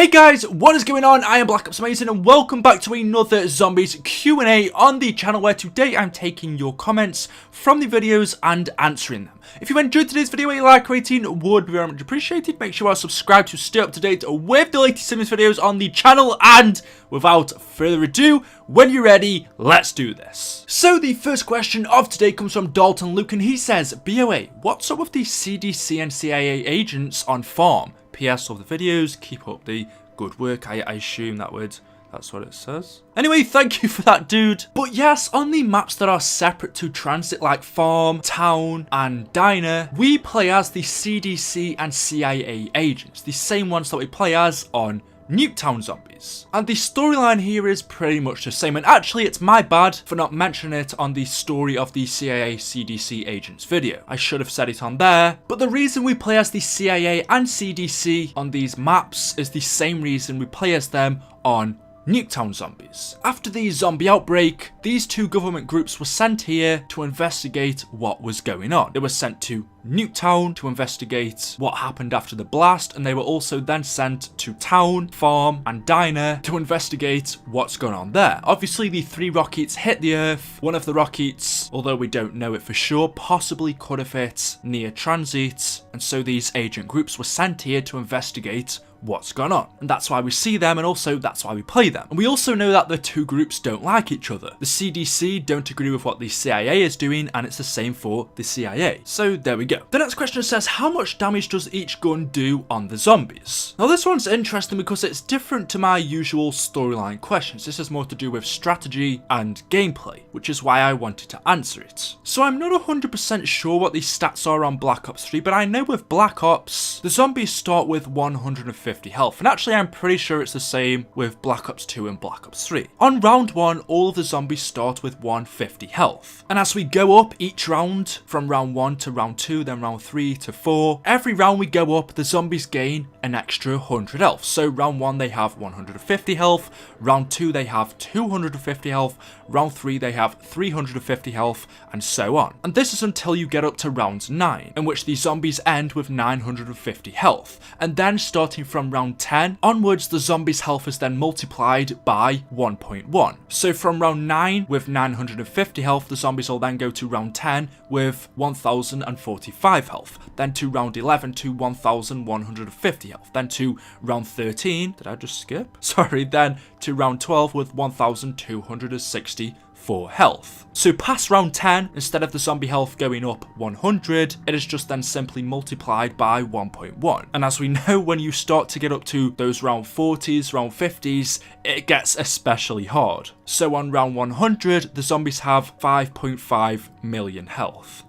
Hey guys, what is going on? I am BlackOpsAmazing and welcome back to another Zombies Q&A on the channel, where today I'm taking your comments from the videos and answering them. If you enjoyed today's video, a like rating would be very much appreciated. Make sure you are subscribed to stay up to date with the latest Sims videos on the channel, and without further ado, when you're ready, let's do this. So the first question of today comes from Dalton Luke, and he says, BOA, what's up with the CDC and CIA agents on farm? PS of the videos, keep up the good work. I assume that's what it says. Anyway, thank you for that, dude. But yes, on the maps that are separate to transit, like farm, town, and diner, we play as the CDC and CIA agents, the same ones that we play as on Nuketown Zombies. And the storyline here is pretty much the same, and actually it's my bad for not mentioning it on the story of the CIA CDC agents video. I should have said it on there, but the reason we play as the CIA and CDC on these maps is the same reason we play as them on Nuketown Zombies. After the zombie outbreak, these two government groups were sent here to investigate what was going on. They were sent to Nuketown to investigate what happened after the blast, and they were also then sent to town, farm, and diner to investigate what's going on there. Obviously, the 3 rockets hit the earth. One of the rockets, although we don't know it for sure, possibly could have hit near transit, and so these agent groups were sent here to investigate what's going on. And that's why we see them, and also that's why we play them. And we also know that the two groups don't like each other. The CDC don't agree with what the CIA is doing, and it's the same for the CIA. So there we go. The next question says, how much damage does each gun do on the zombies? Now this one's interesting because it's different to my usual storyline questions. This is more to do with strategy and gameplay, which is why I wanted to answer it. So I'm not 100% sure what the stats are on Black Ops 3, but I know with Black Ops, the zombies start with 150 health, and actually I'm pretty sure it's the same with Black Ops 2 and Black Ops 3. On round 1, all of the zombies start with 150 health, and as we go up each round, from round 1 to round 2, then round 3 to 4, every round we go up, the zombies gain an extra 100 health. So round 1 they have 150 health, round 2 they have 250 health, round 3 they have 350 health, and so on. And this is until you get up to round 9, in which the zombies end with 950 health, and then starting from round 10 onwards, the zombies' health is then multiplied by 1.1. So from round 9 with 950 health, the zombies will then go to round 10 with 1045 health, then to round 11 to 1150 health, then to round 13, did I just skip? Sorry, then to round 12 with 1264 health. So past round 10, instead of the zombie health going up 100, it is just then simply multiplied by 1.1. And as we know, when you start to get up to those round 40s, round 50s, it gets especially hard. So on round 100, the zombies have 5.5 million health.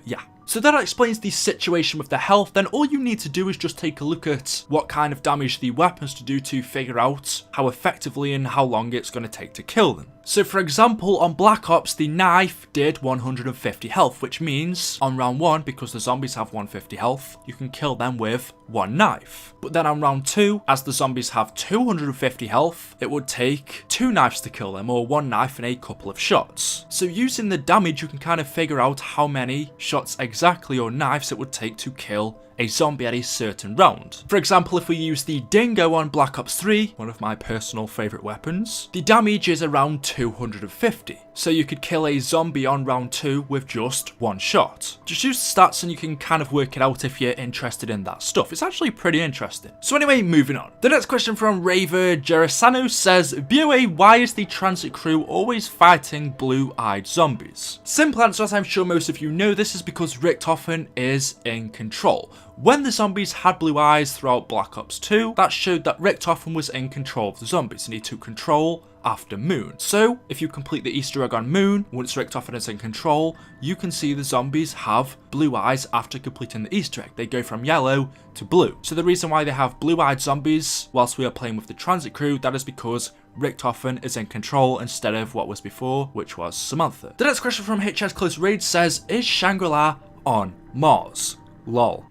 Yeah. So that explains the situation with the health. Then all you need to do is just take a look at what kind of damage the weapons do to figure out how effectively and how long it's going to take to kill them. So for example, on Black Ops, the knife did 150 health, which means on round 1, because the zombies have 150 health, you can kill them with 1 knife. But then on round 2, as the zombies have 250 health, it would take 2 knives to kill them, or 1 knife and a couple of shots. So using the damage, you can kind of figure out how many shots exactly or knives it would take to kill a zombie at a certain round. For example, if we use the Dingo on Black Ops 3, one of my personal favourite weapons, the damage is around 250. So you could kill a zombie on round 2 with just 1 shot. Just use the stats and you can kind of work it out if you're interested in that stuff. It's actually pretty interesting. So anyway, moving on. The next question from Raver Gerasano says, BOA, why is the transit crew always fighting blue-eyed zombies? Simple answer, as I'm sure most of you know, this is because Richthofen is in control. When the zombies had blue eyes throughout Black Ops 2, that showed that Richthofen was in control of the zombies, and he took control after Moon. So, if you complete the Easter egg on Moon, once Richthofen is in control, you can see the zombies have blue eyes after completing the Easter egg. They go from yellow to blue. So the reason why they have blue-eyed zombies whilst we are playing with the transit crew, that is because Richthofen is in control instead of what was before, which was Samantha. The next question from HS Close Raid says, is Shangri-La on Mars? Lol.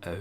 Oh.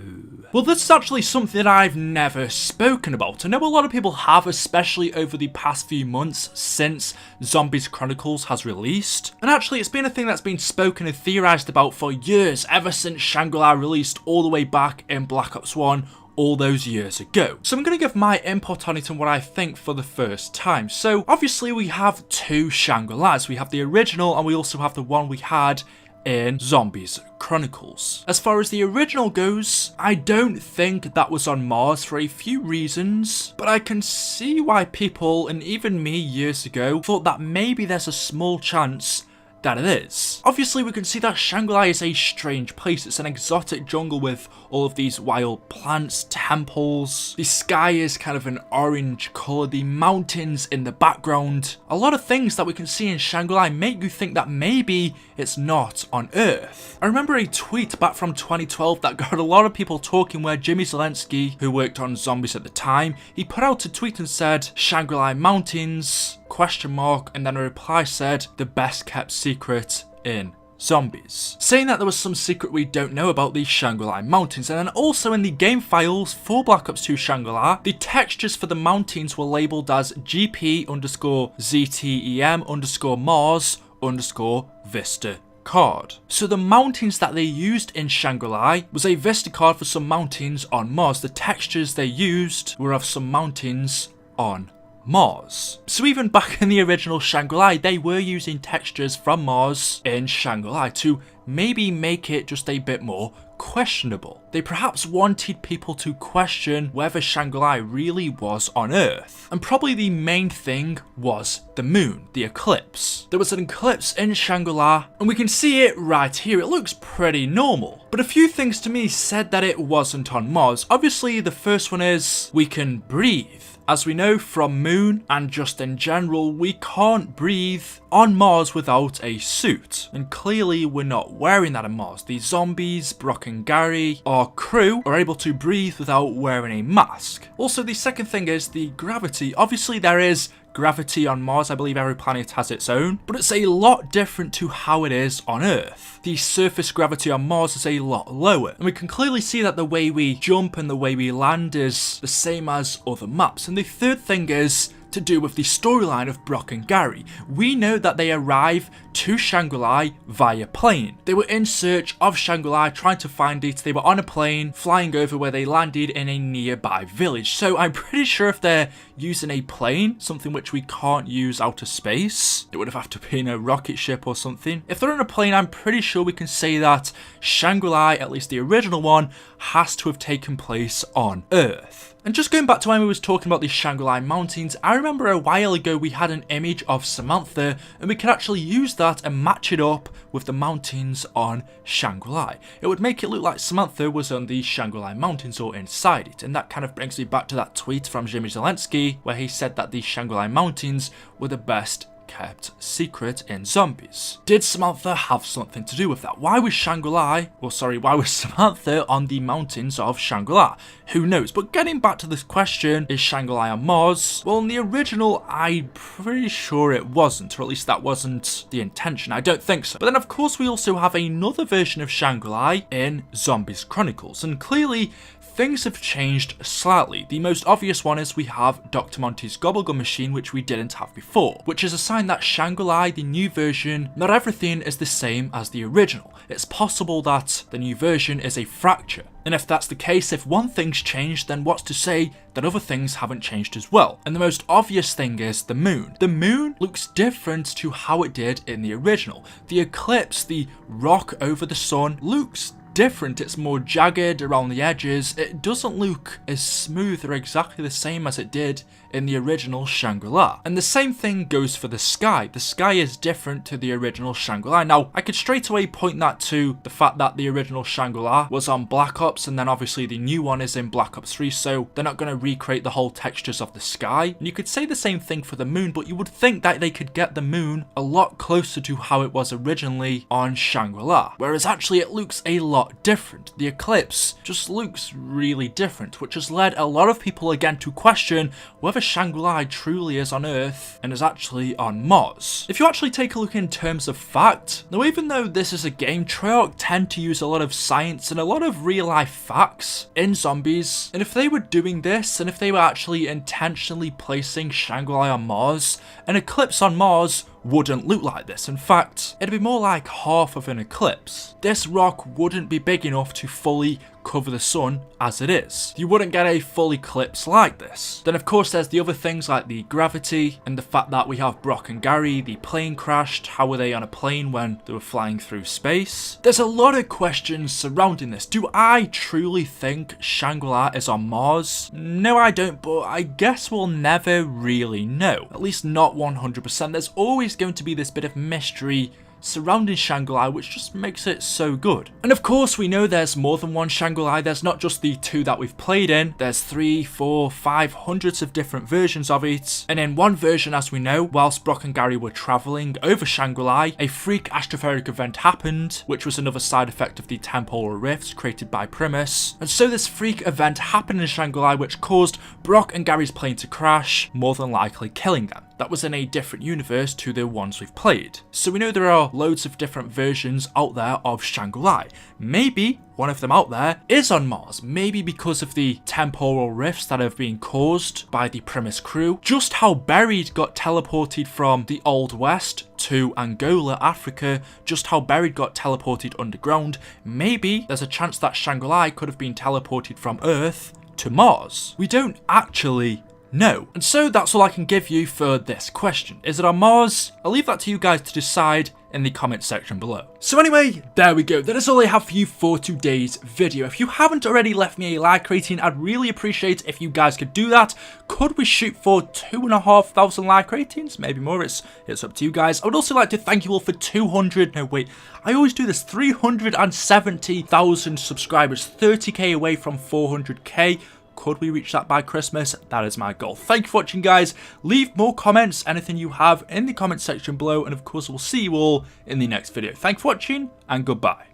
Well, this is actually something that I've never spoken about. I know a lot of people have, especially over the past few months since Zombies Chronicles has released. And actually, it's been a thing that's been spoken and theorized about for years, ever since Shangri-La released all the way back in Black Ops 1, all those years ago. So I'm going to give my input on it and what I think for the first time. So obviously we have two Shangri-Las. We have the original and we also have the one we had in Zombies Chronicles. As far as the original goes, I don't think that was on Mars for a few reasons, but I can see why people, and even me years ago, thought that maybe there's a small chance that it is. Obviously we can see that Shangri-La is a strange place. It's an exotic jungle with all of these wild plants, temples. The sky is kind of an orange colour, the mountains in the background. A lot of things that we can see in Shangri-La make you think that maybe it's not on Earth. I remember a tweet back from 2012 that got a lot of people talking where Jimmy Zelensky, who worked on Zombies at the time, he put out a tweet and said, Shangri-La Mountains, ? And then a reply said, the best kept secret in Zombies. Saying that there was some secret we don't know about the Shangri-La Mountains. And then also in the game files for Black Ops 2 Shangri-La, the textures for the mountains were labelled as GP_ZTEM_Mars_Vista card. So the mountains that they used in Shangri-La was a Vista card for some mountains on Mars. The textures they used were of some mountains on Mars. So even back in the original Shangri-La, they were using textures from Mars in Shangri-La to maybe make it just a bit more questionable. They perhaps wanted people to question whether Shangri-La really was on Earth. And probably the main thing was the moon, the eclipse. There was an eclipse in Shangri-La, and we can see it right here. It looks pretty normal. But a few things to me said that it wasn't on Mars. Obviously, the first one is we can breathe. As we know from Moon and just in general, we can't breathe on Mars without a suit. And clearly we're not wearing that on Mars. The zombies, Brock and Gary, our crew, are able to breathe without wearing a mask. Also, the second thing is the gravity. Obviously there is gravity on Mars. I believe every planet has its own, but it's a lot different to how it is on Earth. The surface gravity on Mars is a lot lower, and we can clearly see that the way we jump and the way we land is the same as other maps. And the third thing is to do with the storyline of Brock and Gary. We know that they arrive to Shangri-La via plane. They were in search of Shangri-La, trying to find it. They were on a plane, flying over where they landed in a nearby village. So I'm pretty sure if they're using a plane, something which we can't use out of space, it would have to be in a rocket ship or something. If they're on a plane, I'm pretty sure we can say that Shangri-La, at least the original one, has to have taken place on Earth. And just going back to when we was talking about the Shangri-La Mountains, I remember a while ago we had an image of Samantha, and we could actually use that and match it up with the mountains on Shangri-La. It would make it look like Samantha was on the Shangri-La Mountains or inside it, and that kind of brings me back to that tweet from Jimmy Zelensky where he said that the Shangri-La Mountains were the best kept secret in Zombies. Did Samantha have something to do with that? Why was why was Samantha on the mountains of Shangri-La? Who knows? But getting back to this question, is Shangri-La on Mars? Well, in the original, I'm pretty sure it wasn't, or at least that wasn't the intention. I don't think so. But then of course we also have another version of Shangri-La in Zombies Chronicles, and clearly things have changed slightly. The most obvious one is we have Dr. Monty's Gobblegum machine, which we didn't have before, which is a sign that Shangri-La, the new version, not everything is the same as the original. It's possible that the new version is a fracture. And if that's the case, if one thing's changed, then what's to say that other things haven't changed as well? And the most obvious thing is the moon. The moon looks different to how it did in the original. The eclipse, the rock over the sun, looks different. It's more jagged around the edges. It doesn't look as smooth or exactly the same as it did in the original Shangri-La. And the same thing goes for the sky. The sky is different to the original Shangri-La. Now, I could straight away point that to the fact that the original Shangri-La was on Black Ops, and then obviously the new one is in Black Ops 3, so they're not going to recreate the whole textures of the sky. And you could say the same thing for the moon, but you would think that they could get the moon a lot closer to how it was originally on Shangri-La, whereas actually it looks a lot different. The eclipse just looks really different, which has led a lot of people again to question whether Shangri-La truly is on Earth and is actually on Mars. If you actually take a look in terms of fact, now even though this is a game, Treyarch tend to use a lot of science and a lot of real life facts in Zombies, and if they were doing this, and if they were actually intentionally placing Shangri-La on Mars, an eclipse on Mars wouldn't look like this. In fact, it'd be more like half of an eclipse. This rock wouldn't be big enough to fully cover the sun as it is. You wouldn't get a full eclipse like this. Then of course there's the other things like the gravity and the fact that we have Brock and Gary, the plane crashed, how were they on a plane when they were flying through space? There's a lot of questions surrounding this. Do I truly think Shangri-La is on Mars? No, I don't, but I guess we'll never really know. At least not 100%. There's always going to be this bit of mystery surrounding Shangri-La, which just makes it so good. And of course we know there's more than one Shangri-La. There's not just the 2 that we've played in. There's 3, 4, 5 hundreds of different versions of it. And in one version, as we know, whilst Brock and Gary were travelling over Shangri-La, a freak astroperic event happened, which was another side effect of the temporal rifts created by Primus. And so this freak event happened in Shangri-La, which caused Brock and Gary's plane to crash, more than likely killing them. That was in a different universe to the ones we've played. So we know there are loads of different versions out there of Shangri-La. Maybe one of them out there is on Mars. Maybe because of the temporal rifts that have been caused by the Primus crew. Just how Buried got teleported from the Old West to Angola, Africa. Just how Buried got teleported underground. Maybe there's a chance that Shangri-La could have been teleported from Earth to Mars. We don't actually know. And so that's all I can give you for this question. Is it on Mars? I'll leave that to you guys to decide in the comment section below. So anyway, there we go. That is all I have for you for today's video. If you haven't already left me a like rating, I'd really appreciate if you guys could do that. Could we shoot for 2,500 like ratings? Maybe more. It's up to you guys. I would also like to thank you all for 370,000 subscribers, 30k away from 400k. Could we reach that by Christmas? That is my goal. Thank you for watching, guys. Leave more comments, anything you have in the comment section below. And of course, we'll see you all in the next video. Thank you for watching and goodbye.